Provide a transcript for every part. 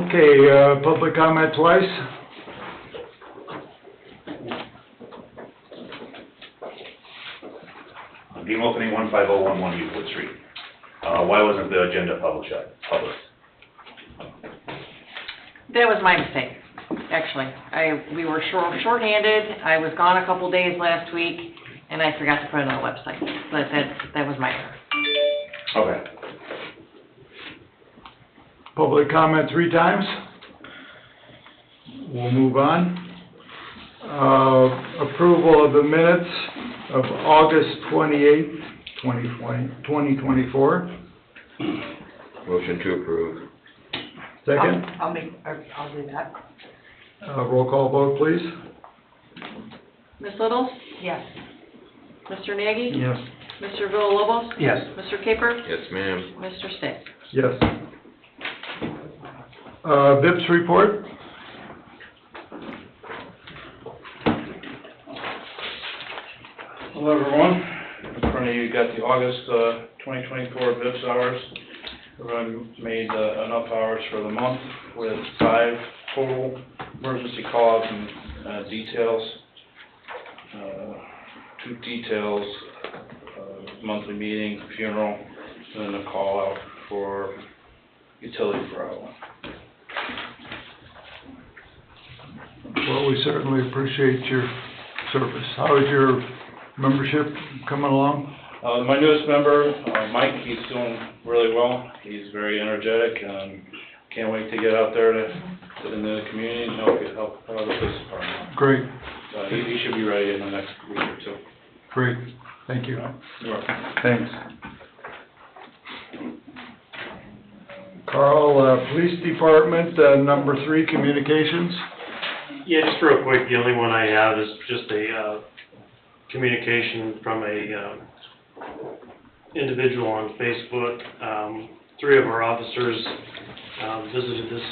Okay, public comment twice. Game opening 15011 Euclid Street. Why wasn't the agenda published? That was my mistake, actually. We were short-handed. I was gone a couple days last week, and I forgot to put it on the website. But that was my error. Okay. Public comment 3 times. We'll move on. Approval of the minutes of August 28th, 2024. Motion to approve. Second, I'll do that. roll call vote, please. Ms. Little? Yes. Mr. Nagy? Yes. Mr. Villalobos? Yes. Mr. Caper? Yes, ma'am. Mr. Stick? Yes. VIPS report. Hello, everyone. In front of you, you got the August 2024 VIPS hours. Everyone made enough hours for the month with 5 total emergency call-outs and details. 2 details, monthly meeting, funeral, and then a call-out for utility problem. Well, we certainly appreciate your service. How is your membership coming along? My newest member, Mike, he's doing really well. He's very energetic and can't wait to get out there to in the community and help the police department. Great, He should be ready in the next week or 2. great. Thank you. You're welcome. Thanks. Carl, Police Department, number 3, communications. Yeah, just real quick, the only one I have is just a communication from a individual on Facebook. 3 of our officers visited this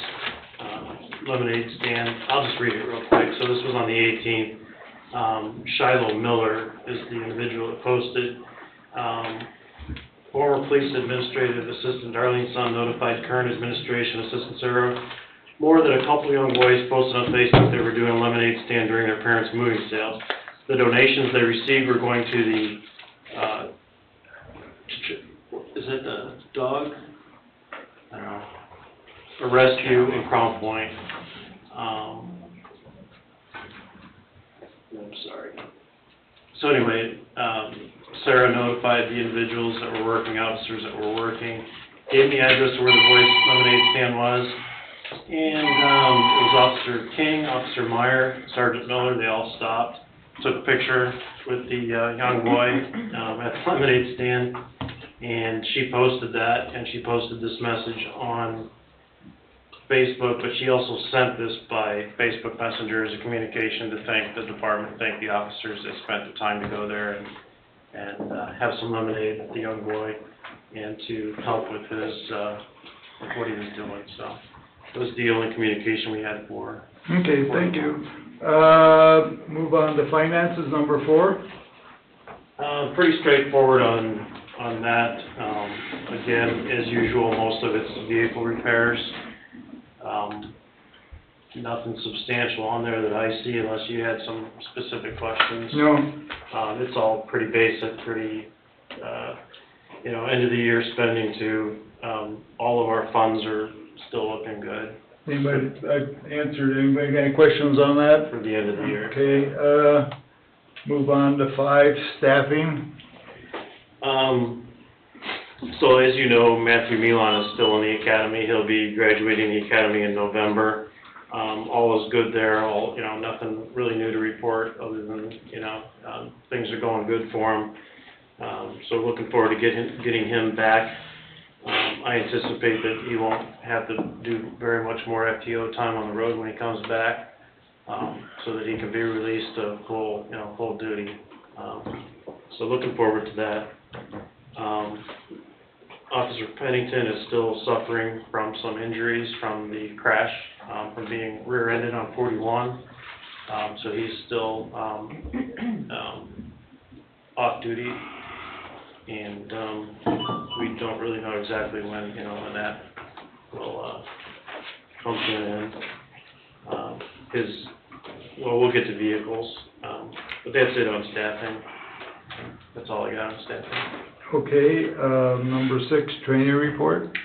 lemonade stand. I'll just read it real quick. So this was on the 18th. Shiloh Miller is the individual that posted. Former Police Administrative Assistant Darlene Sun notified current administration assistant Sarah more than a couple young boys posted on Facebook they were doing a lemonade stand during their parents' moving sale. The donations they received were going to the, is it the dog? I don't know. A rescue in Crown Point. I'm sorry. So anyway, Sarah notified the individuals that were working, officers that were working, gave me the address where the boys' lemonade stand was, and it was Officer King, Officer Meyer, Sergeant Miller. They all stopped, took a picture with the young boy at the lemonade stand, and she posted that, and she posted this message on Facebook, but she also sent this by Facebook Messenger as a communication to thank the department, thank the officers that spent the time to go there and have some lemonade with the young boy and to help with his with what he was doing. So it was the only communication we had for her. Okay, thank you. Move on to finances, number 4. Pretty straightforward on that. Again, as usual, most of it's vehicle repairs. Nothing substantial on there that I see unless you had some specific questions. No. It's all pretty basic, pretty, end of the year spending too. All of our funds are still looking good Anybody, anybody got any questions on that? for the end of the year. Okay, move on to 5, staffing. So as you know, Matthew Milan is still in the academy. He'll be graduating the academy in November. All is good there. Nothing really new to report other than, things are going good for him. So looking forward to getting him back. I anticipate that he won't have to do very much more FTO time on the road when he comes back, so that he can be released to full duty. So looking forward to that. Officer Pennington is still suffering from some injuries from the crash, from being rear-ended on 41. So he's still off duty, and we don't really know exactly when that will function in. We'll get to vehicles, but that's it on staffing. That's all I got on staffing. Okay, number 6, training report.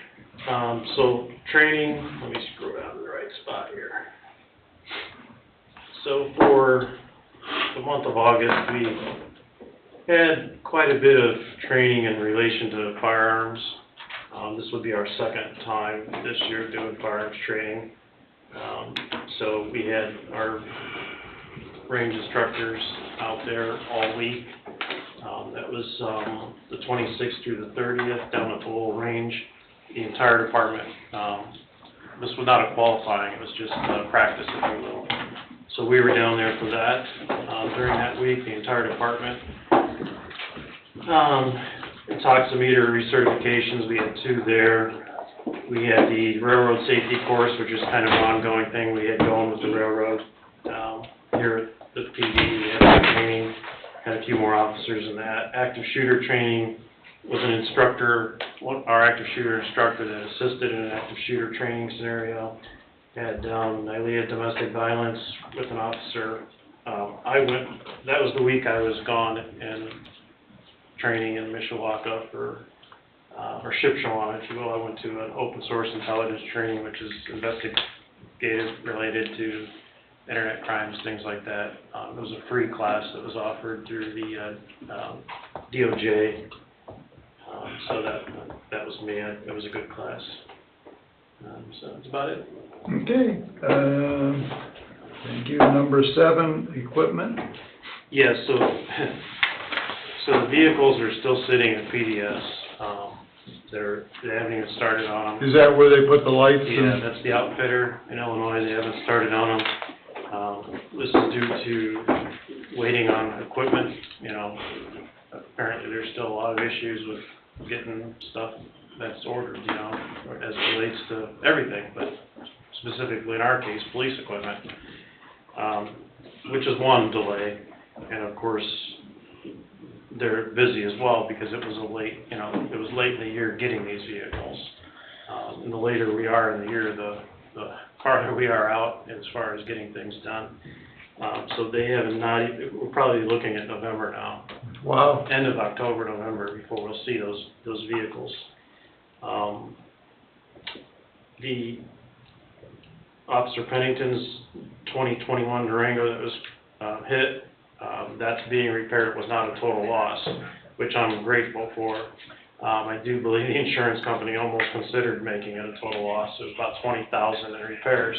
So training, let me scroll down to the right spot here. So for the month of August, we had quite a bit of training in relation to firearms. This would be our second time this year doing firearms training. So we had our range instructors out there all week. That was the 26th through the 30th down at the Lowell Range. The entire department, this was not a qualifying, it was just practice, if you will. So we were down there for that during that week, the entire department. Intoximeter recertifications, we had 2 there. We had the railroad safety course, which is kind of an ongoing thing we had going with the railroad. Here at the PD, we had that training, had a few more officers in that. Active shooter training was an instructor, our active shooter instructor that assisted in an active shooter training scenario. Had NILEA domestic violence with an officer. That was the week I was gone and training in Mishawaka or Shipshawana, if you will. I went to an open source intelligence training, which is investigative related to internet crimes, things like that. It was a free class that was offered through the DOJ. So that was me. It was a good class. So that's about it. Okay, thank you. Number 7, equipment. Yeah, so the vehicles are still sitting at PDS. They haven't even started on them. Is that where they put the lights Yeah, in? that's the outfitter in Illinois. They haven't started on them. This is due to waiting on equipment. Apparently there's still a lot of issues with getting stuff that's ordered, as it relates to everything, but specifically in our case, police equipment, which is one delay. And of course, they're busy as well because it was it was late in the year getting these vehicles. And the later we are in the year, the farther we are out as far as getting things done. So they have we're probably looking at November now. Wow. End of October, November, before we'll see those vehicles. The Officer Pennington's 2021 Durango that was hit, that's being repaired. It was not a total loss, which I'm grateful for. I do believe the insurance company almost considered making it a total loss. It was about $20,000 in repairs.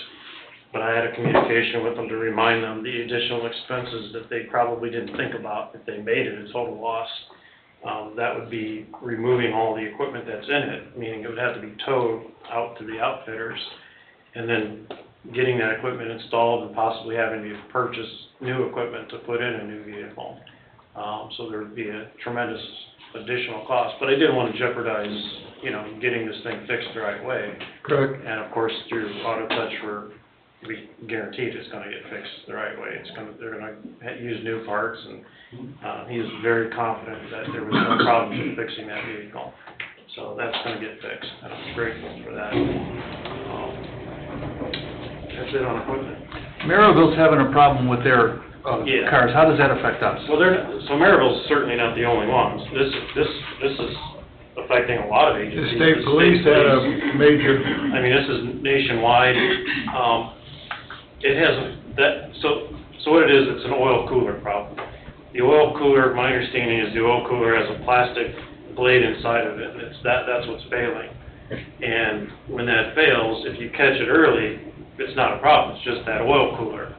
But I had a communication with them to remind them the additional expenses that they probably didn't think about if they made it a total loss. That would be removing all the equipment that's in it, meaning it would have to be towed out to the outfitters, and then getting that equipment installed and possibly having to purchase new equipment to put in a new vehicle. So there would be a tremendous additional cost, but I didn't want to jeopardize, getting this thing fixed the right way. Correct. And of course, through Auto Touch, we guaranteed it's going to get fixed the right way. They're going to use new parts, and he is very confident that there was no problem in fixing that vehicle. So that's going to get fixed, and I'm grateful for that. That's it on equipment. Maryville's having a problem with their Yeah. cars. How does that affect us? Well, so Maryville's certainly not the only ones. This is affecting a lot of The agencies. state police had a major, I mean, this is nationwide. It hasn't, so what it is, it's an oil cooler problem. The oil cooler, my understanding is the oil cooler has a plastic blade inside of it, and that's what's failing. And when that fails, if you catch it early, it's not a problem, it's just that oil cooler.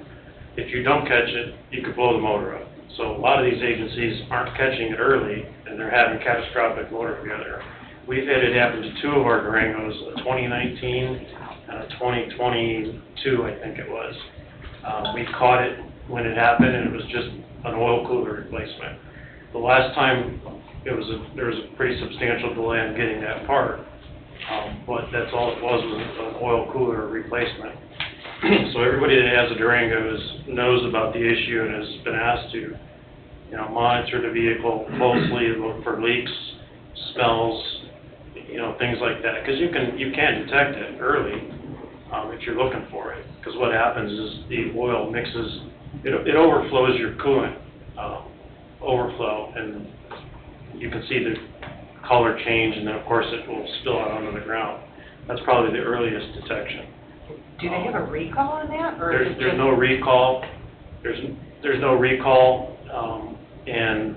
If you don't catch it, you could blow the motor up. So a lot of these agencies aren't catching it early, and they're having catastrophic motor failure. We've had it happen to 2 of our Durangos, a 2019 and a 2022, I think it was. We caught it when it happened, and it was just an oil cooler replacement. The last time, there was a pretty substantial delay in getting that part, but that's all it was an oil cooler replacement. So everybody that has a Durango knows about the issue and has been asked to, monitor the vehicle closely, look for leaks, smells, things like that, because you can detect it early. if you're looking for it. Because what happens is the oil mixes, it overflows your coolant, overflow, and you can see the color change, and then of course it will spill out onto the ground. That's probably the earliest detection. Do they have a recall on that, or is it There's just? no recall, there's no recall, and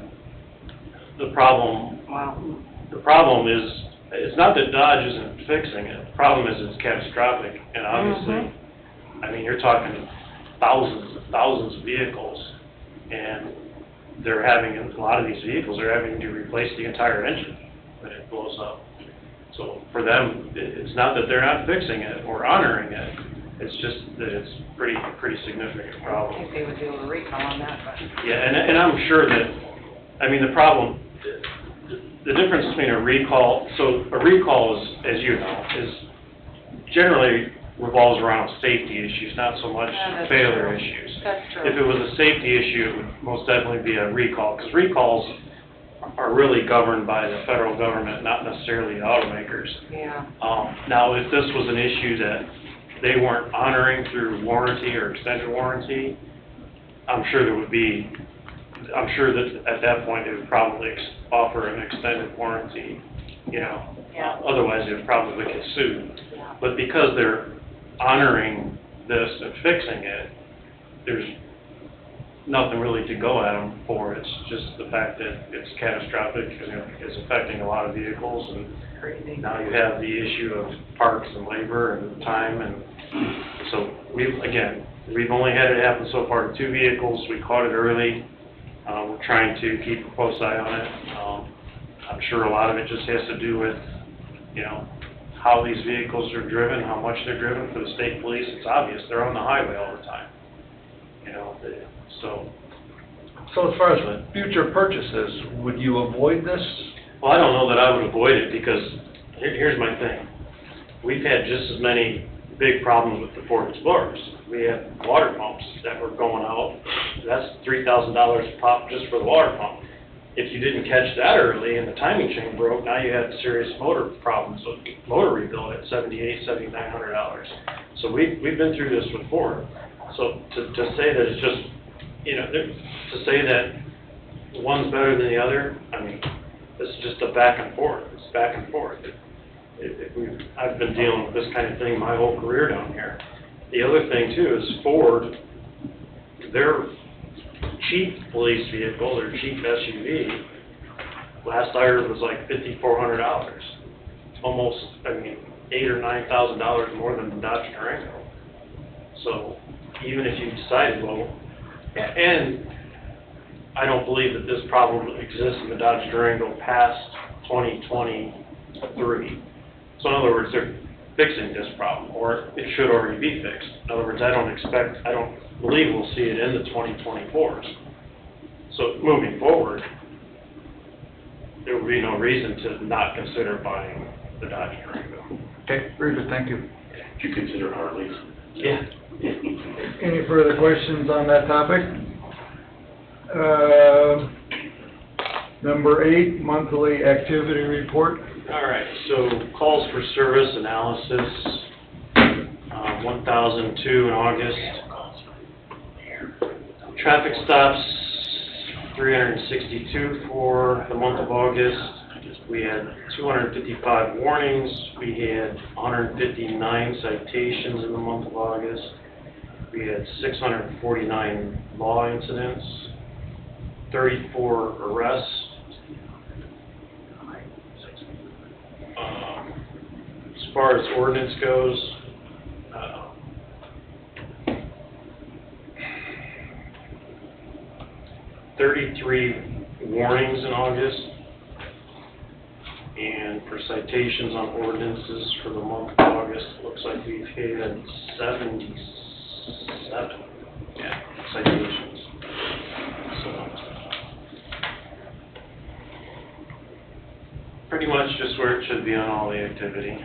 the problem is, it's not that Dodge isn't fixing it, the problem is it's catastrophic, and obviously, I mean, you're talking thousands of vehicles, and they're having, a lot of these vehicles are having to replace the entire engine when it blows up. So for them, it's not that they're not fixing it or honoring it, it's just that it's pretty significant I problem. think they would do a recall on that, but. Yeah, and I'm sure that, I mean, the problem, the difference between a recall, so a recall is, as you know, is generally revolves around safety issues, not so much Yeah, that's failure true. issues. That's true. If it was a safety issue, it would most definitely be a recall, because recalls are really governed by the federal government, not necessarily the automakers. Yeah. Now, if this was an issue that they weren't honoring through warranty or extended warranty, I'm sure that at that point, they would probably offer an extended warranty, you know. Yeah. Otherwise, they would probably get sued. Yeah. But because they're honoring this and fixing it, there's nothing really to go at them for. It's just the fact that it's catastrophic, you know, it's affecting a lot of vehicles, and Crazy. now you have the issue of parts and labor and time, and so we've only had it happen so far to 2 vehicles. We caught it early. We're trying to keep a close eye on it. I'm sure a lot of it just has to do with, you know, how these vehicles are driven, how much they're driven. For the state police, it's obvious, they're on the highway all the time. You know, so, So as far as future purchases, would you avoid this? well, I don't know that I would avoid it, because here's my thing. We've had just as many big problems with the Ford Explorers. We had water pumps that were going out. That's $3,000 a pop just for the water pump. If you didn't catch that early and the timing chain broke, now you have serious motor problems with motor rebuild at $7,800, $7,900. So we've been through this with Ford. So to say that it's just, you know, to say that one's better than the other, I mean, this is just a back and forth. It's back and forth. I've been dealing with this kind of thing my whole career down here. The other thing too is Ford, their cheap police vehicle, their cheap SUV, last I heard was like $5,400. Almost, I mean, $8,000 or $9,000 more than the Dodge Durango. So even if you decided, well, and I don't believe that this problem exists in the Dodge Durango past 2023. So in other words, they're fixing this problem, or it should already be fixed. In other words, I don't believe we'll see it in the 2024s. So moving forward, there would be no reason to not consider buying the Dodge Durango. Okay, very good, thank you. Do you consider Harleys? Yeah. Any further questions on that topic? Number 8, monthly activity report. All right, so calls for service analysis, 1,002 in August. Traffic stops, 362 for the month of August. We had 255 warnings. We had 159 citations in the month of August. We had 649 law incidents, 34 arrests. As far as ordinance goes, 33 warnings in August, and for citations on ordinances for the month of August, looks like we've had 77 citations. So pretty much just where it should be on all the activity.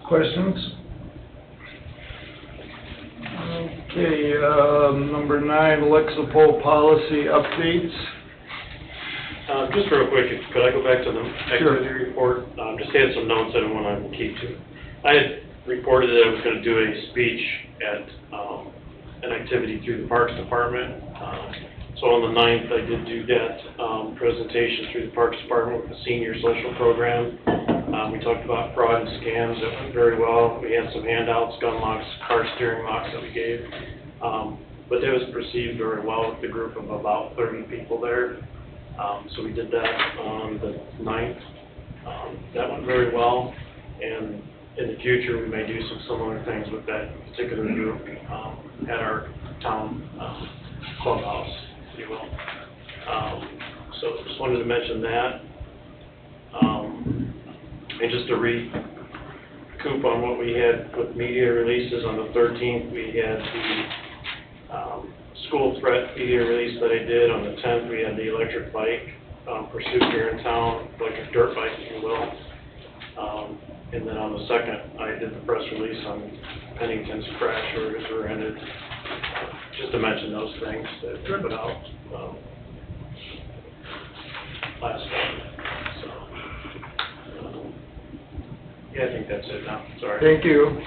Questions? Okay, number 9, Lexipol policy updates. Just real quick, could I go back to the Sure. activity report? Just had some notes I didn't want to keep to. I had reported that I was gonna do a speech at, an activity through the Parks Department. So on the 9th, I did do that, presentation through the Parks Department with the senior social program. We talked about fraud and scams. That went very well. We had some handouts, gun locks, car steering locks that we gave. But that was perceived very well with the group of about 30 people there. So we did that on the 9th. That went very well, and in the future, we may do some similar things with that particular group at our town clubhouse, if you will. So just wanted to mention that. And just to recoup on what we had with media releases, on the 13th, we had the school threat media release that I did. On the 10th, we had the electric bike pursuit here in town, electric dirt bike, if you will. And then on the 2nd, I did the press release on Pennington's crash orders were ended. Just to mention those things that we put out last time. So, yeah, I think that's it now. Sorry. Thank you.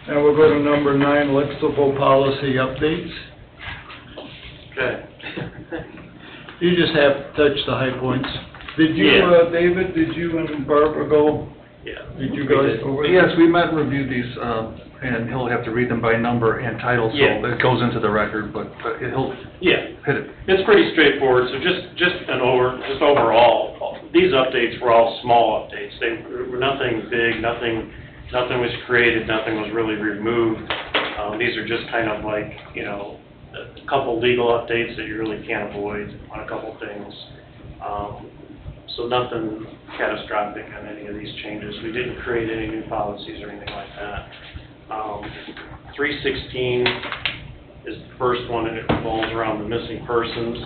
Now we'll go to number 9, electable policy updates. Okay. You just have to touch the high points. Did you, Yeah. David, did you and Barbara go, Yeah. did you guys over? Yes, we met and reviewed these, and he'll have to read them by number and title, so Yeah. it goes into the record, but he'll Yeah. hit it. It's pretty straightforward, so just overall, these updates were all small updates. They were nothing big, nothing was created, nothing was really removed. These are just kind of like, you know, a couple legal updates that you really can't avoid on a couple things. So nothing catastrophic on any of these changes. We didn't create any new policies or anything like that. 316 is the first one, and it revolves around the missing persons.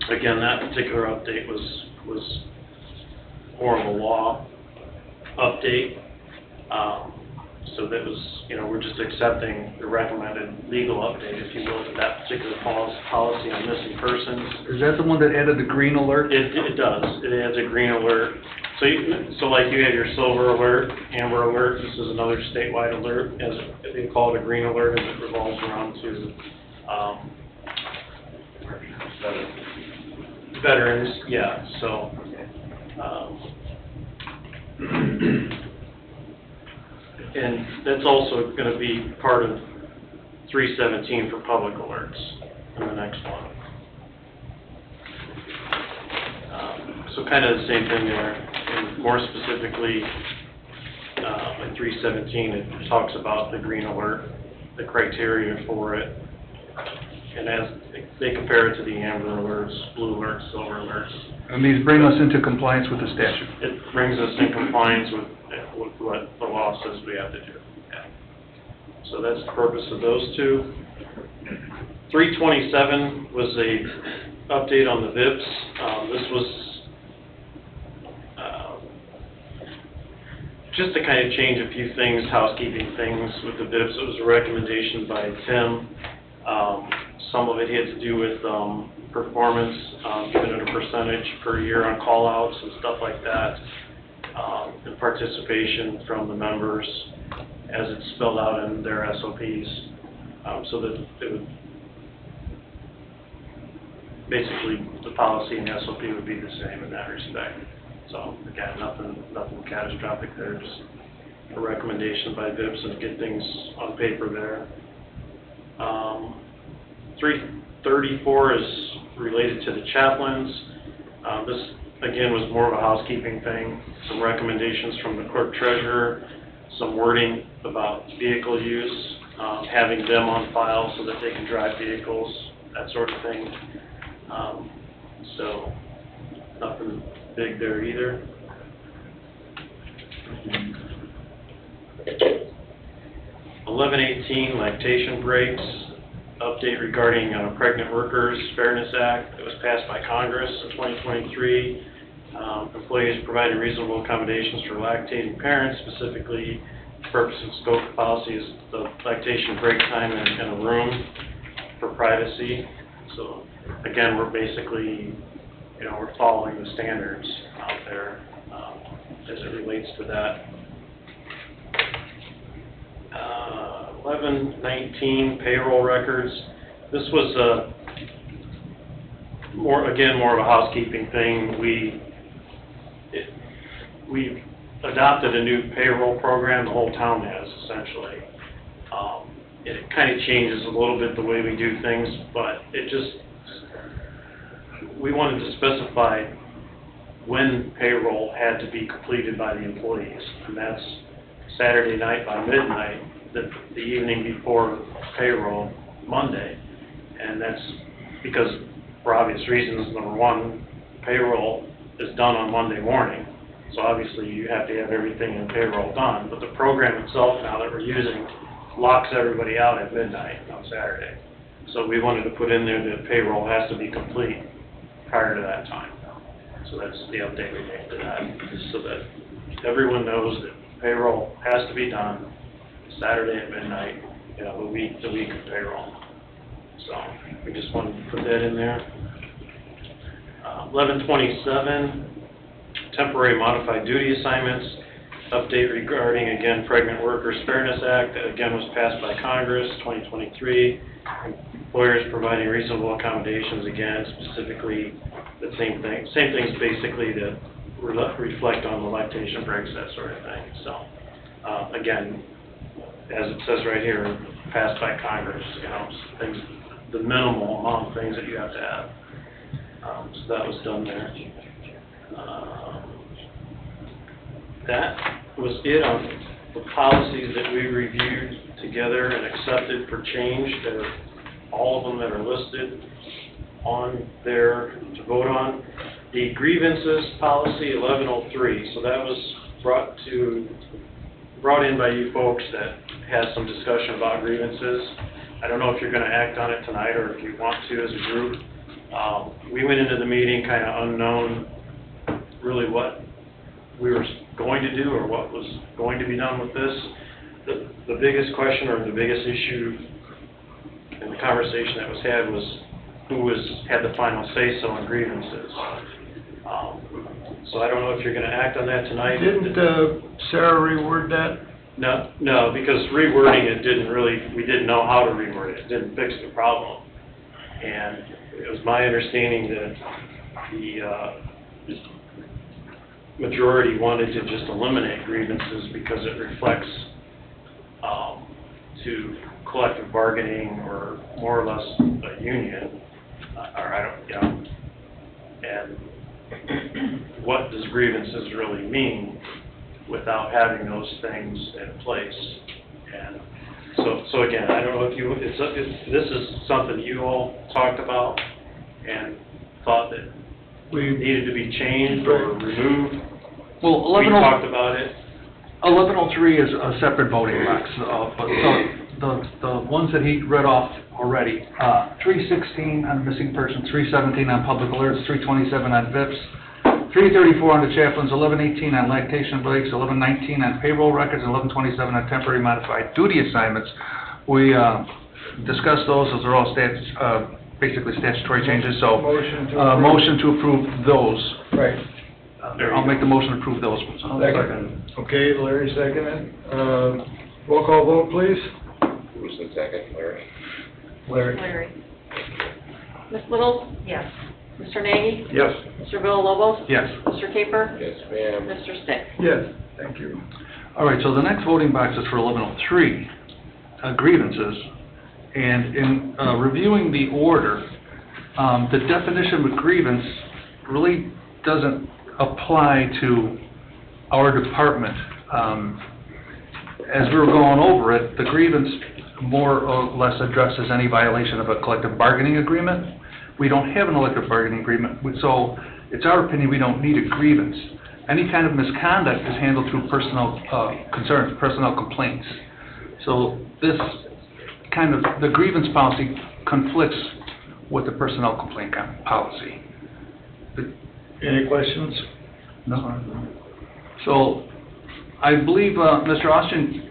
Again, that particular update was more of a law update. So that was, you know, we're just accepting the recommended legal update, if you will, to that particular policy on missing persons. Is that the one that added the green alert? It does. It adds a green alert. So like you had your silver alert, amber alert, this is another statewide alert, as they call it a green alert, as it revolves around to, veterans, yeah, so, and that's also gonna be part of 317 for public alerts in the next one. So kind of the same thing there, and more specifically, in 317, it talks about the green alert, the criteria for it, and as they compare it to the amber alerts, blue alerts, silver alerts. And these bring us into compliance with the statute. It brings us in compliance with what the law says we have to do. Yeah. So that's the purpose of those two. 327 was a update on the VIPs. This was just to kind of change a few things, housekeeping things with the VIPs. It was a recommendation by Tim. Some of it had to do with performance, giving it a percentage per year on call-outs and stuff like that, and participation from the members as it's spelled out in their SOPs, so that it would, basically, the policy and SOP would be the same in that respect. So again, nothing catastrophic there, just a recommendation by VIPs and get things on paper there. 334 is related to the chaplains. This, again, was more of a housekeeping thing, some recommendations from the clerk treasurer, some wording about vehicle use, having them on file so that they can drive vehicles, that sort of thing. So, nothing big there either. 1118, lactation breaks. Update regarding Pregnant Workers Fairness Act that was passed by Congress in 2023. Employees providing reasonable accommodations for lactating parents, specifically the purpose and scope of policy is the lactation break time in a room for privacy. So again, we're basically, you know, we're following the standards out there as it relates to that. 1119 payroll records. This was more of a housekeeping thing. We adopted a new payroll program, the whole town has essentially. It kind of changes a little bit the way we do things, but we wanted to specify when payroll had to be completed by the employees, and that's Saturday night by midnight, the evening before payroll, Monday. And that's because, for obvious reasons, number one, payroll is done on Monday morning, so obviously you have to have everything in payroll done, but the program itself now that we're using locks everybody out at midnight on Saturday. So we wanted to put in there that payroll has to be complete prior to that time. So that's the update we made to that, so that everyone knows that payroll has to be done Saturday at midnight, the week of payroll. So we just wanted to put that in there. 1127, temporary modified duty assignments, update regarding, again, Pregnant Workers Fairness Act, that again was passed by Congress, 2023. Employers providing reasonable accommodations, again, specifically the same things basically that reflect on the lactation breaks, that sort of thing. So, again, as it says right here, passed by Congress, things, the minimal amount of things that you have to have. So that was done there. That was it on the policies that we reviewed together and accepted for change. There are all of them that are listed on there to vote on. The grievances policy 1103, so that was brought in by you folks that has some discussion about grievances. I don't know if you're going to act on it tonight or if you want to as a group. We went into the meeting kind of unknown really what we were going to do or what was going to be done with this. The biggest question or the biggest issue in the conversation that was had was who had the final say-so on grievances. So I don't know if you're going to act on that tonight. Didn't Sarah reword that? No, because rewording it we didn't know how to reword it. It didn't fix the problem. And it was my understanding that the majority wanted to just eliminate grievances because it reflects to collective bargaining or more or less a union, and what does grievances really mean without having those things in place? And so again, I don't know if this is something you all talked about and thought that needed to be changed or removed. Well, We talked about it. 1103 is a separate voting box, but the ones that he read off already, 316 on missing persons, 317 on public alerts, 327 on VIPs, 334 on the chaplains, 1118 on lactation breaks, 1119 on payroll records, and 1127 on temporary modified duty assignments. We discussed those, as they're all basically statutory changes, so motion to approve those. Right. I'll make the motion to approve those. Second. Okay, Larry seconded. Roll call vote, please. Who was the second, Larry? Larry. Ms. Little? Yes. Mr. Nagy? Yes. Mr. Villalobos? Yes. Mr. Caper? Yes, ma'am. Mr. Stick? Yes, thank you. All right, so the next voting box is for 1103, grievances. And in reviewing the order, the definition of grievance really doesn't apply to our department. As we were going over it, the grievance more or less addresses any violation of a collective bargaining agreement. We don't have an elective bargaining agreement, so it's our opinion we don't need a grievance. Any kind of misconduct is handled through personnel concerns, personnel complaints. So this the grievance policy conflicts with the personnel complaint policy. Any questions? No. So, I believe, Mr. Austin,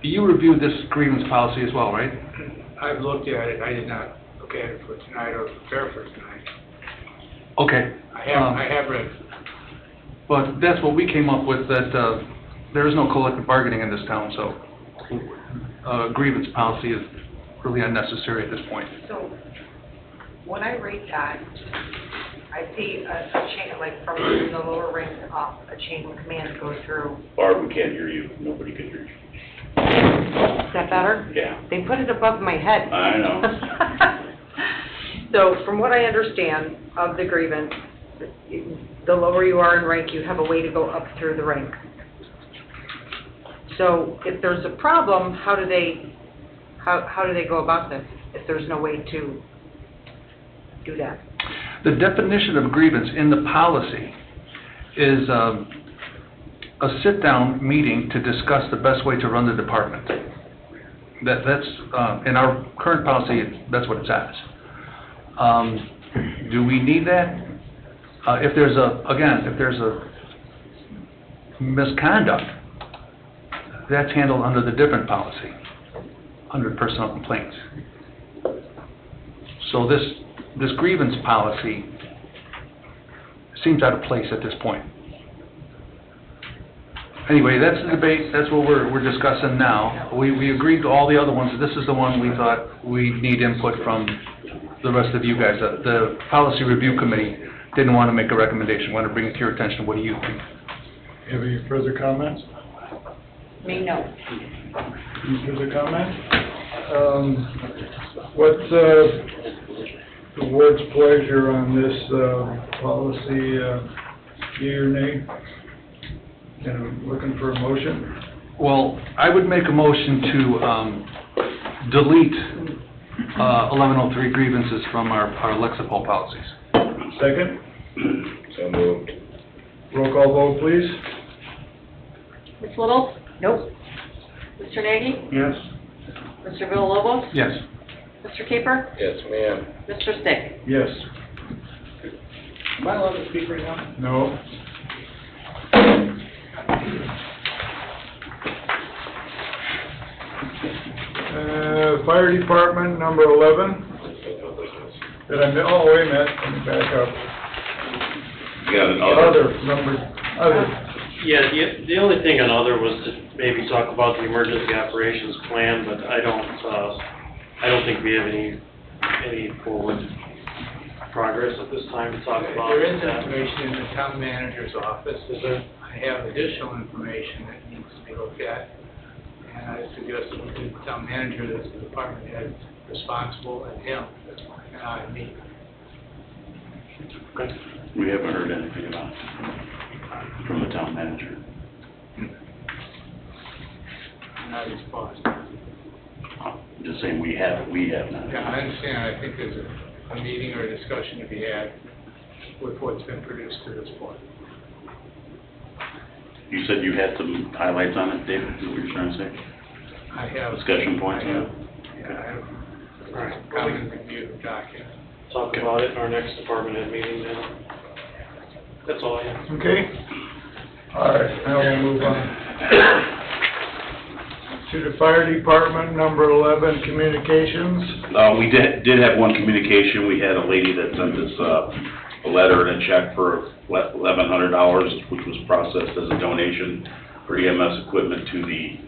you reviewed this grievance policy as well, right? I've looked at it, I did not look at it for tonight or prepare for tonight. Okay. I have read it. But that's what we came up with, that there is no collective bargaining in this town, so grievance policy is really unnecessary at this point. So, when I read that, I see a chain, like from the lower ranks up, a chain of command go through. Barb, we can't hear you, nobody can hear you. Is that better? Yeah. They put it above my head. I know. So, from what I understand of the grievance, the lower you are in rank, you have a way to go up through the ranks. So, if there's a problem, how do they go about this, if there's no way to do that? The definition of grievance in the policy is a sit-down meeting to discuss the best way to run the department. That's in our current policy, that's what it says. Do we need that? If there's a misconduct, that's handled under the different policy, under personnel complaints. So this grievance policy seems out of place at this point. Anyway, that's the debate, that's what we're discussing now. We agreed to all the other ones, this is the one we thought we need input from the rest of you guys. The Policy Review Committee didn't want to make a recommendation, wanted to bring it to your attention. What do you think? Have any further comments? Me, no. Any further comments? What's the board's pleasure on this policy, yea or nay? And I'm looking for a motion. Well, I would make a motion to delete 1103 grievances from our Lexipol policies. Second, So moved. roll call vote, please. Ms. Little? Nope. Mr. Nagy? Yes. Mr. Villalobos? Yes. Mr. Caper? Yes, ma'am. Mr. Stick? Yes. Am I allowed to speak right now? No. Fire Department, number 11. Did I, oh, wait a minute, let me back up. You got another? Other. Yeah, the only thing on other was to maybe talk about the emergency operations plan, but I don't think we have any forward progress at this time to talk about There is that. information in the town manager's office. I have additional information that needs to be looked at. And I suggest that the town manager, that's the department head responsible, and him, and I meet. We haven't heard anything about it from the town manager. And I respond. Just saying we have not. Yeah, I understand. I think there's a meeting or a discussion to be had with what's been produced to this point. You said you had some highlights on it, David, is what you're trying to say? I have. Discussion points? I have common review document. Talk about it in our next department head meeting then. That's all I have. Okay. All right, now we'll move on to the Fire Department, number 11, communications. We did have one communication. We had a lady that sent us a letter and a check for $1,100, which was processed as a donation for EMS equipment to the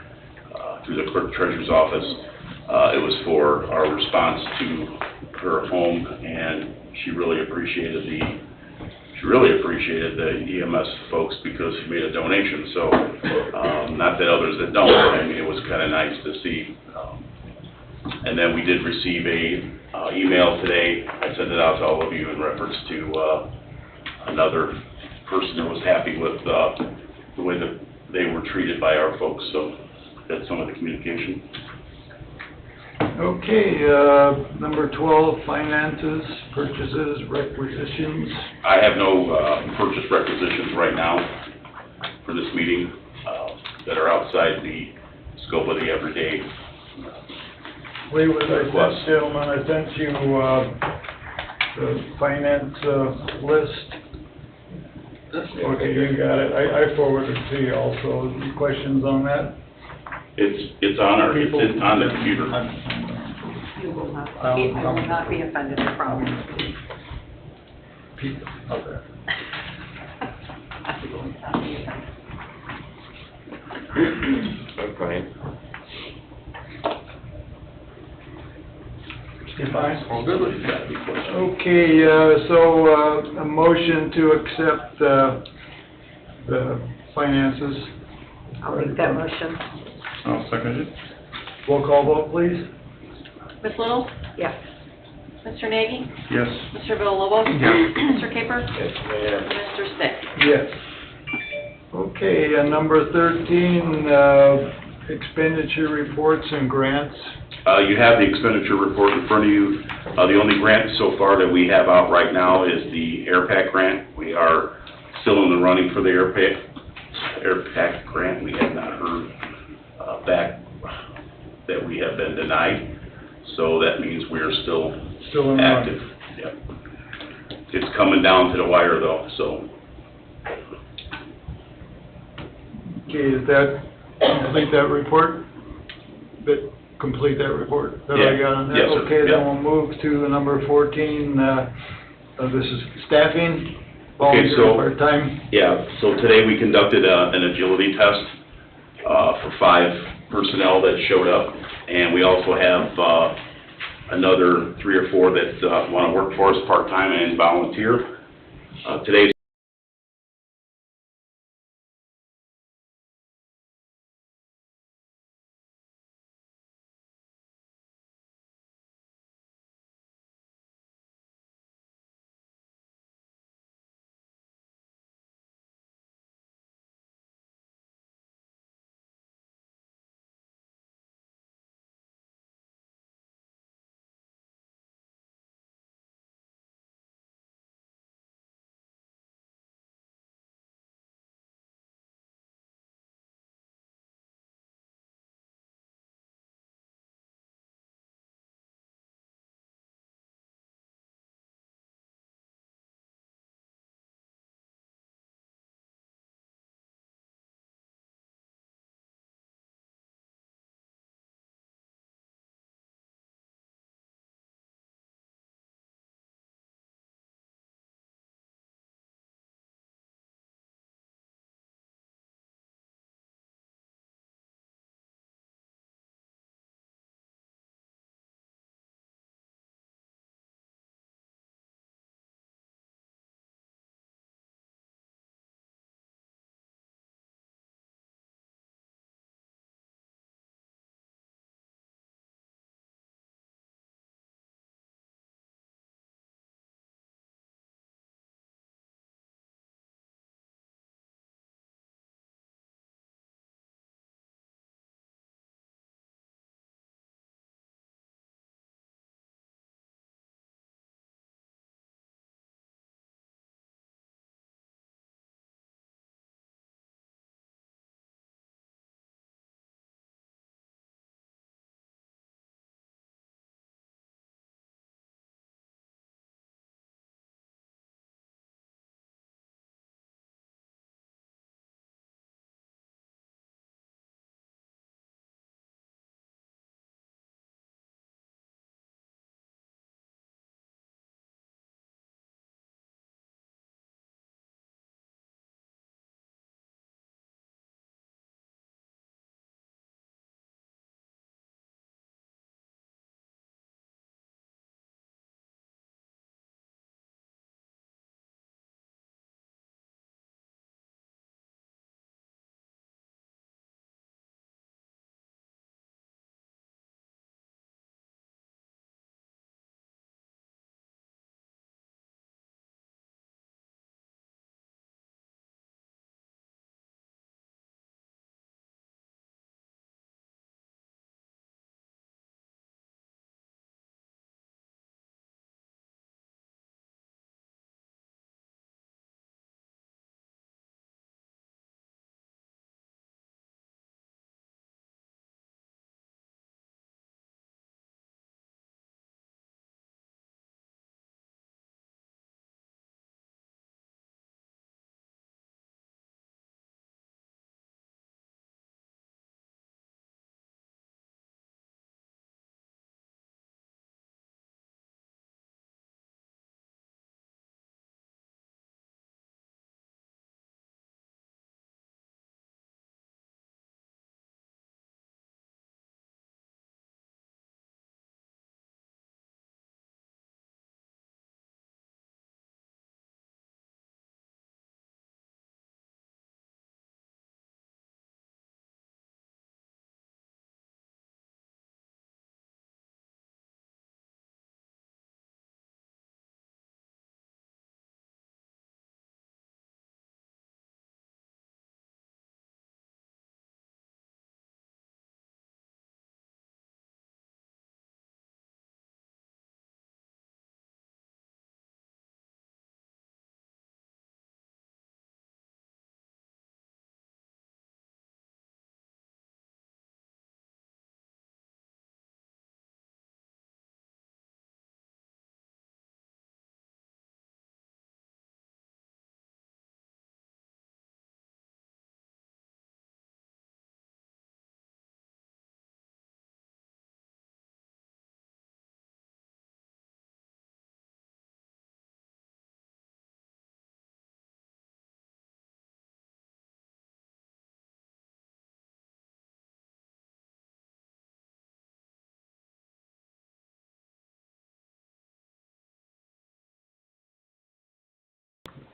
clerk treasurer's office. It was for our response to her home, and she really appreciated the EMS folks because she made a donation. So, not that others that don't. I mean, it was kind of nice to see. And then we did receive a email today. I sent it out to all of you in reference to another person that was happy with the way that they were treated by our folks. So that's some of the communication. Okay, number 12, finances, purchases, requisitions. I have no purchase requisitions right now for this meeting that are outside the scope of the everyday. Wait, gentlemen, I sent you the finance list. Okay, you got it. I forwarded it to you also. Any questions on that? It's on the computer. You will not be offended, I promise. People, okay. Okay, so, a motion to accept, the finances. I'll make that motion. I'll second it. Roll call vote, please. Ms. Little? Yes. Mr. Nagy? Yes. Mr. Villalobos? Yes. Mr. Caper? Yes, ma'am. Mr. Stick? Yes. Okay, number 13, expenditure reports and grants. You have the expenditure report in front of you. The only grant so far that we have out right now is the AirPack grant. We are still in the running for the AirPack grant. We have not heard back that we have been denied, so that means we are still Still in the active. Yep. It's coming down to the wire though, so. Okay, is that, complete that report? Complete that report that I got on that? Yes, sir. Okay, Yeah. then we'll move to number 14, this is staffing, Okay, volunteer so- part-time. Yeah, so today we conducted an agility test for 5 personnel that showed up, and we also have another 3 or 4 that want to work for us part-time and volunteer. Today's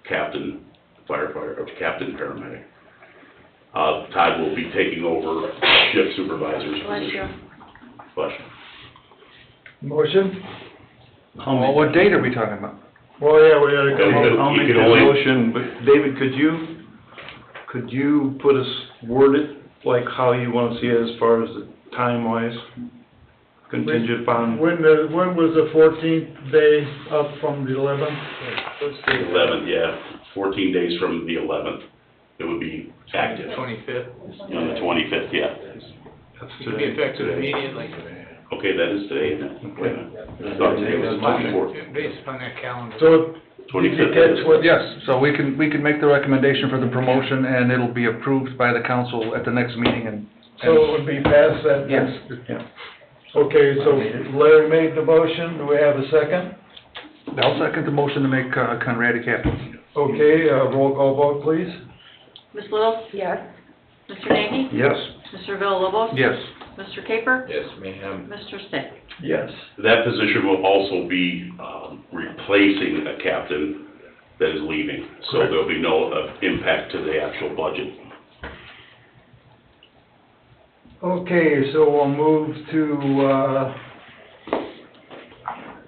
captain firefighter, or captain paramedic. Todd will be taking over shift supervisor's Bless you. position. Bless you. Motion? Well, what date are we talking about? Well, yeah, we gotta come up. I'll You make can that only- motion, but David, could you put us, word it like how you want to see it as far as the time-wise? Contingent upon, When was the 14th day up from the 11th? 11th, yeah, 14 days from the 11th, it would be active. 25th. On the 25th, yeah. that's It can be today. effective immediately. Okay, that is today, isn't it? Wait a minute. I thought today was the 24th. Based upon that calendar. So, 25th. catch what- Yes, so we can make the recommendation for the promotion, and it'll be approved by the council at the next meeting, and... so it would be past that? Yes. Yeah. Okay, so Larry made the motion, do we have a second? I'll second the motion to make Conrad captain. Okay, roll call vote, please. Ms. Little? Yes. Mr. Nagy? Yes. Mr. Villalobos? Yes. Mr. Caper? Yes, ma'am. Mr. Stick? Yes. That position will also be replacing a captain that is leaving, so there'll be no impact to the actual budget. Okay, so we'll move to,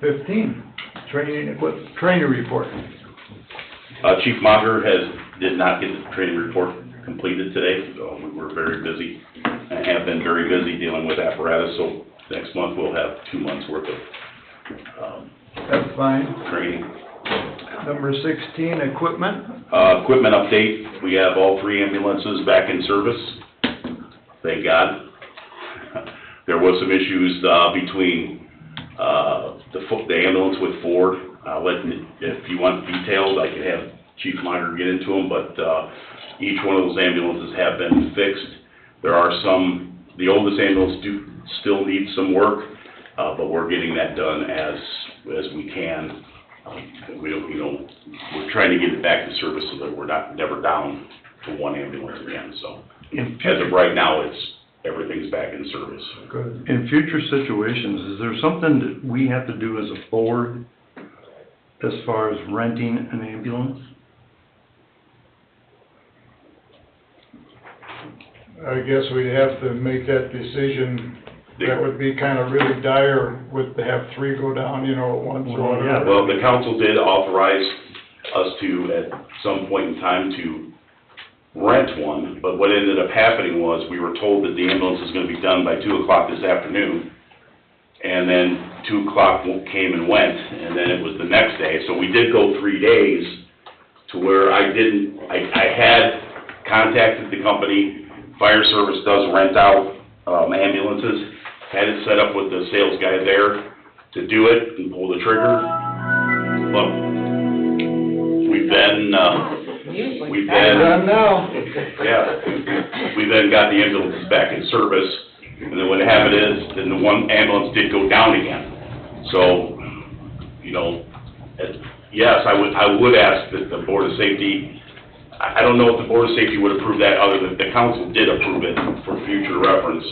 15, training report. Chief Maher did not get the training report completed today, so we were very busy, and have been very busy dealing with apparatus, so next month we'll have 2 months worth of That's fine. training. Number 16, equipment. Equipment update, we have all 3 ambulances back in service, thank God. There was some issues between the ambulance with Ford. If you want details, I can have Chief Meyer get into them, but each one of those ambulances have been fixed. There are some, the oldest ambulance still needs some work, but we're getting that done as we can. We don't, we're trying to get it back to service so that we're never down to 1 ambulance again, so. As of right now, everything's back in service. Good. In future situations, is there something that we have to do as a board as far as renting an ambulance? I guess we'd have to make that decision. That would be kind of really dire to have 3 go down, at once or Well, yeah, whatever. Well, the council did authorize us to, at some point in time, to rent one, but what ended up happening was, we were told that the ambulance is gonna be done by 2 o'clock this afternoon, and then 2 o'clock came and went, and then it was the next day, so we did go 3 days to where I had contacted the company. Fire service does rent out ambulances, had it set up with the sales guy there to do it and pull the trigger, but we then Done now. yeah, we then got the ambulances back in service, and then what happened is, then the one ambulance did go down again. So, yes, I would ask that the Board of Safety, I don't know if the Board of Safety would approve that, other than the council did approve it for future reference.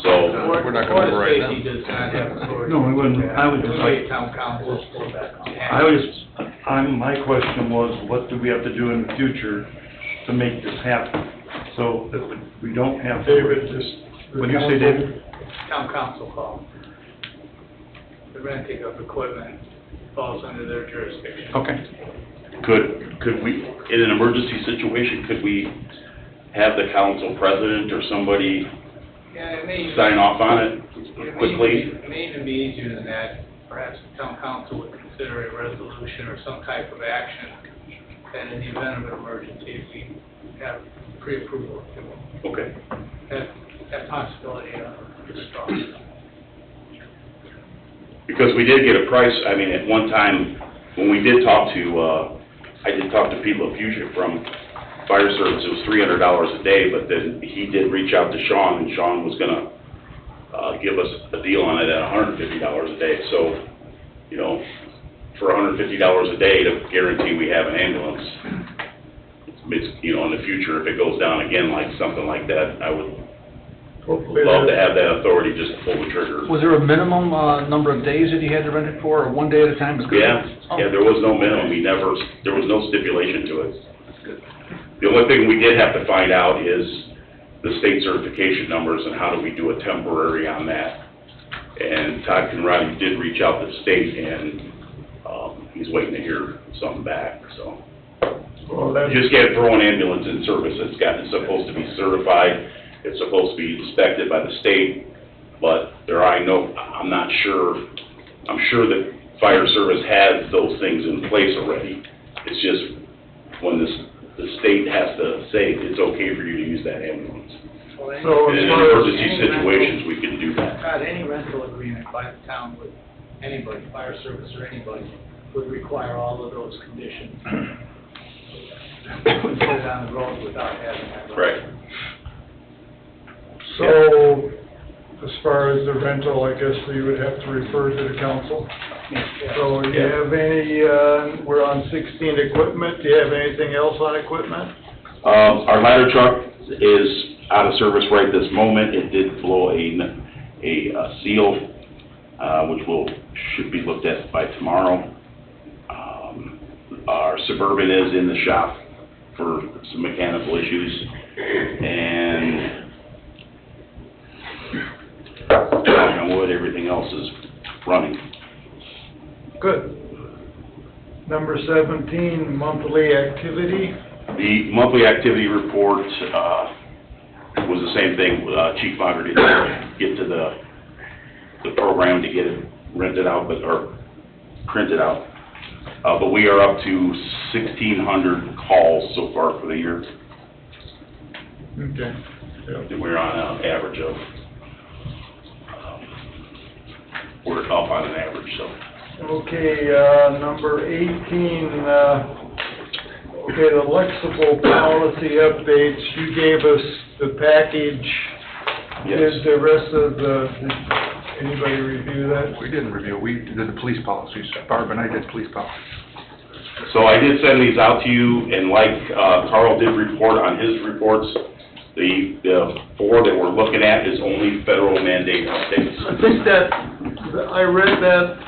So, We're not gonna Board override of them. Safety does not have authority. No, I wouldn't. I would just Only like- town council. My question was, what do we have to do in the future to make this happen? So that we don't have to... David, just. What do you say, David? Town council call. The renting of equipment falls under their jurisdiction. Okay. could we, in an emergency situation, could we have the council president or somebody Yeah, it may. sign off on it It quickly? may even be easier than that. Perhaps the town council would consider a resolution or some type of action that in the event of an emergency, we have pre-approval. Okay. That possibility is strong. Because we did get a price, I mean, at one time, when we did talk to, I did talk to Pete LaFugia from Fire Service, it was $300 a day, but then he did reach out to Sean, and Sean was gonna, give us a deal on it at $150 a day, so, for $150 a day to guarantee we have an ambulance, it's, in the future, if it goes down again, like something like that, I would Hopefully love to that- have that authority just to pull the trigger. Was there a minimum, number of days that you had to rent it for, or one day at a time is good? Yeah, there was no minimum, there was no stipulation to it. The only thing we did have to find out is the state certification numbers and how do we do a temporary on that. And Todd Conradi did reach out to the state and, he's waiting to hear something back, so. Well, that's, You just can't throw an ambulance in service, it's supposed to be certified, it's supposed to be inspected by the state, but I'm not sure, I'm sure that fire service has those things in place already. It's just when the state has to say it's okay for you to use that ambulance. so And as in far as, emergency situations, we can do that. God, any rental agreement by the town with anybody, fire service or anybody, would require all of those conditions. Put it on the road without having that. Right. so, as far as the rental, I guess you would have to refer to the council. So you Yeah. have any, we're on 16 equipment, do you have anything else on equipment? Our ladder truck is out of service right this moment. It did blow a seal, which should be looked at by tomorrow. Our Suburban is in the shop for some mechanical issues, and knock on wood, everything else is running. Good. Number 17, monthly activity. The monthly activity report was the same thing. Chief Monger didn't get to the program to get it rented out, or printed out. But we are up to 1,600 calls so far for the year. Okay. Yeah. We're on an average of, we're up on an average, so. Okay, number 18, okay, the Lexipol policy updates, you gave us the package. Yes. Did the rest of did anybody review that? We didn't review, we did the police policies, Barb and I did police policies. So I did send these out to you, and like Carl did report on his reports, the 4 that we're looking at is only federal mandate updates. I think that, I read that,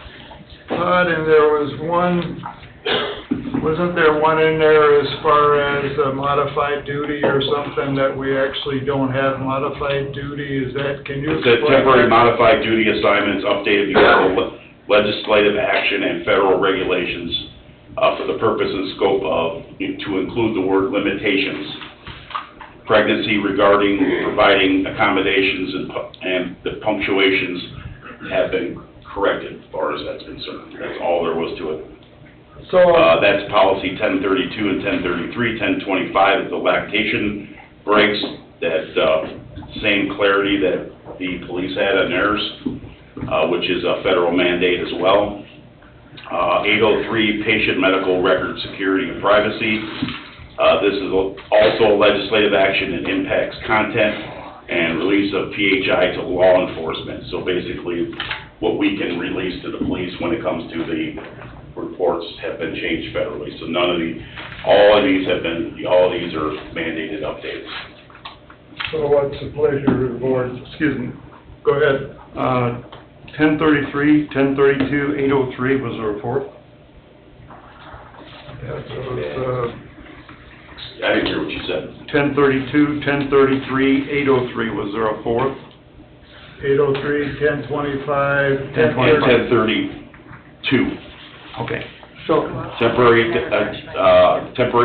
Todd, and there was one, wasn't there one in there as far as modified duty or something that we actually don't have modified duty? Is that, can you It said explain temporary that? modified duty assignments updated because of legislative action and federal regulations for the purpose and scope of, to include the word limitations. Pregnancy regarding providing accommodations and the punctuations have been corrected as far as that's concerned. That's all there was to it. So, That's policy 1032 and 1033. 1025 is the lactation breaks, that same clarity that the police had on theirs, which is a federal mandate as well. 803, patient medical record security and privacy. This is also legislative action and impacts content and release of PHI to law enforcement. So basically, what we can release to the police when it comes to the reports have been changed federally. So all of these are mandated updates. so what's the pleasure of the board? Excuse me, Go ahead. 1033, 1032, 803 was the report? That was, I didn't hear what you said. 1032, 1033, 803, was there a 4th? 803, 1025, 1032. Okay. So, Temporary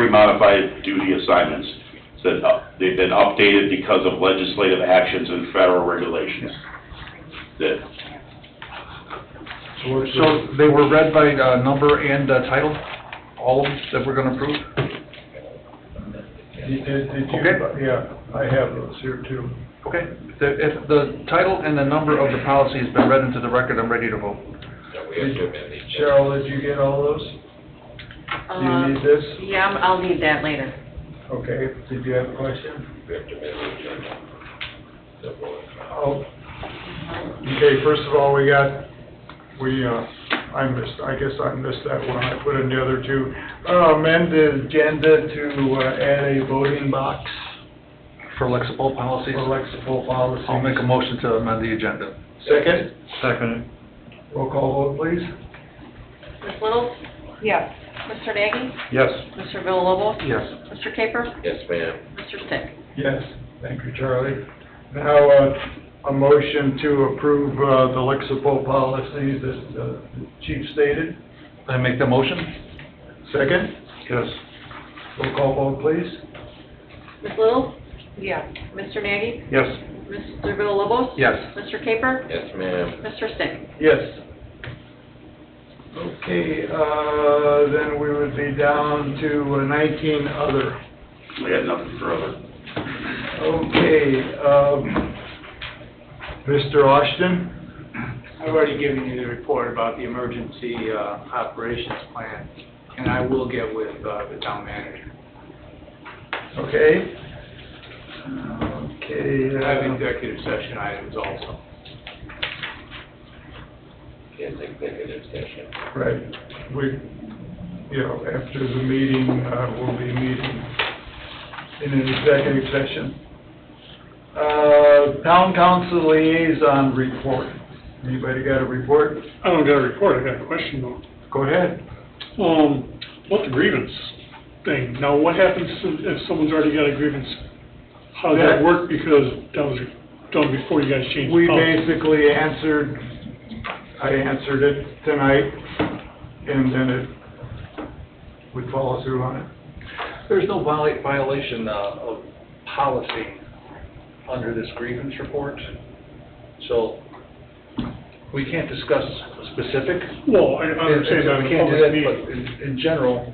modified duty assignments that they've been updated because of legislative actions and federal regulations. So they were read by number and title, all of them that we're gonna approve? did you? Okay. Yeah, I have those here too. Okay, if the title and the number of the policy has been read into the record, I'm ready to vote. Cheryl, did you get all those? Do you need this? Yeah, I'll need that later. Okay, did you have a question? Oh, okay, first of all, I guess I missed that one, I put in the other two. Amend the agenda to add a voting box. For Lexipol policies, for Lexipol policy. I'll make a motion to amend the agenda. Second, Second. roll call vote, please. Ms. Little? Yes. Mr. Nagy? Yes. Mr. Villalobos? Yes. Mr. Caper? Yes, ma'am. Mr. Stick? Yes, thank you, Charlie. Now, a motion to approve, the Lexipol policies that, the chief stated. I make the motion? Second, Yes. roll call vote, please. Ms. Little? Yes. Mr. Nagy? Yes. Mr. Villalobos? Yes. Mr. Caper? Yes, ma'am. Mr. Stick? Yes. Okay, then we would be down to 19 other. I got nothing further. Okay, Mr. Austin? I've already given you the report about the emergency operations plan, and I will get with the town manager. Okay. Okay, I have executive session items also. Yes, executive session. right, we, you know, after the meeting, we'll be meeting in an executive session. Town council liaison report. Anybody got a report? I don't got a report, I got a question though. Go ahead. About the grievance thing, now what happens if someone's already got a grievance? How does that work, because that was done before you guys changed the We policy? basically answered, I answered it tonight, and then it would follow through on it. There's no violation of policy under this grievance report, so we can't discuss specific. Well, I understand that We in a can't do public that, meeting. but in general,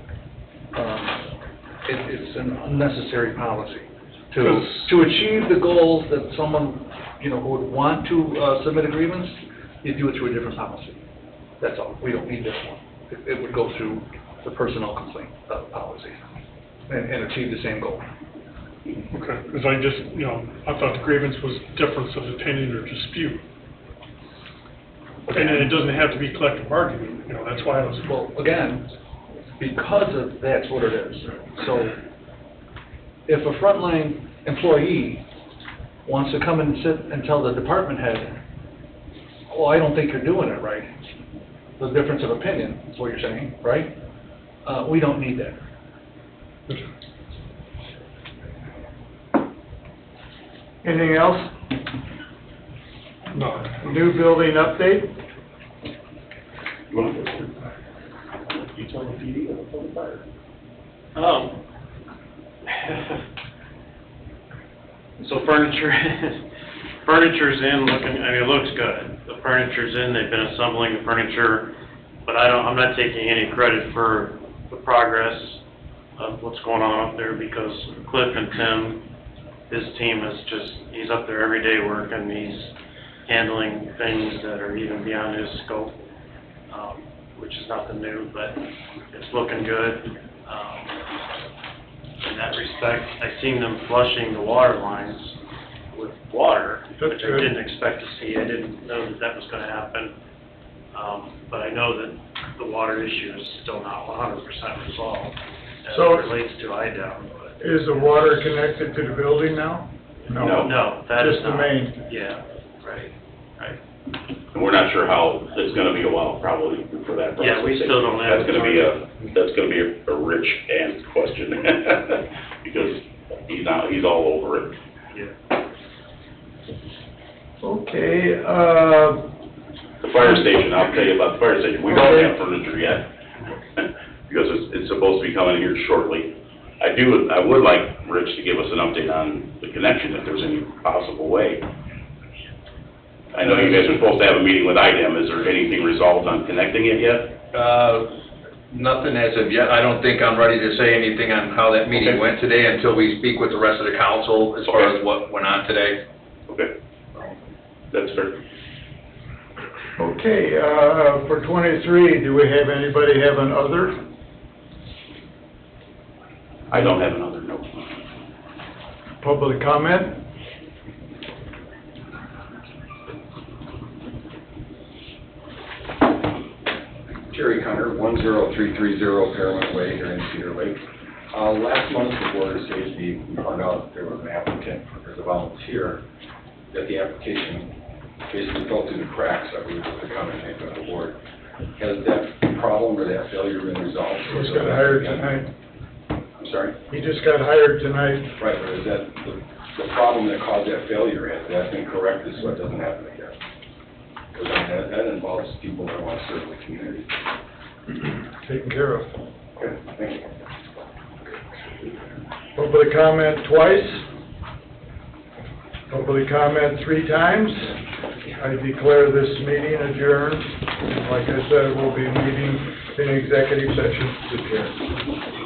it's an unnecessary policy. To achieve the goals that someone, you know, who would want to submit a grievance, you do it through a different policy. That's all. We don't need this one. It would go through the personnel complaint policy and achieve the same goal. Okay, because I just, you know, I thought the grievance was difference of opinion or dispute. And it doesn't have to be collective bargaining, you know, that's why I was, Well, again, because of that's what it is. So if a frontline employee wants to come and sit and tell the department head, oh, I don't think you're doing it right, the difference of opinion, is what you're saying, right? We don't need that. Anything else? no. New building update? You want to go through? You tell the PD or tell the fire? So furniture's in, looking, I mean, it looks good. The furniture's in, they've been assembling the furniture, but I'm not taking any credit for the progress of what's going on up there, because Cliff and Tim, his team is just, he's up there every day working, he's handling things that are even beyond his scope, which is nothing new, but it's looking good. In that respect, I seen them flushing the water lines with water, which I didn't expect to see. I didn't know that that was gonna happen. But I know that the water issue is still not 100% resolved as So- it relates to IDOM, but. Is the water connected to the building now? No, that is Just the not. main. Yeah, right. And we're not sure how, it's gonna be a while probably for that process. Yeah, we still don't have That's gonna be a rich and question, because he's all over it. Yeah. Okay, The fire station, I'll tell you about the fire station, we don't have furniture yet, because it's supposed to be coming here shortly. I would like Rich to give us an update on the connection, if there's any possible way. I know you guys are supposed to have a meeting with IDEM, is there anything resolved on connecting it yet? Nothing as of yet. I don't think I'm ready to say anything on how that meeting Okay. went today until we speak with the rest of the council as far Okay. as what went on today. Okay, that's fair. okay, for 23, do we have anybody have an other? I don't have another note. Public comment? Jerry Connor, 10330 Pearland Way here in Cedar Lake. Last month, the Board of Safety found out that there was an applicant, there's a volunteer, that the application basically fell through the cracks, I believe was the comment made by the board. Has that problem or that failure been resolved? He just got hired tonight. I'm sorry? He just got hired tonight. Right, but is that the problem that caused that failure, has that been corrected so it doesn't happen again? Because that involves people that want to serve the community. Taken care of. Okay, thank you. Public comment twice. Public comment 3 times. I declare this meeting adjourned. Like I said, we'll be meeting in executive session. Adjourned.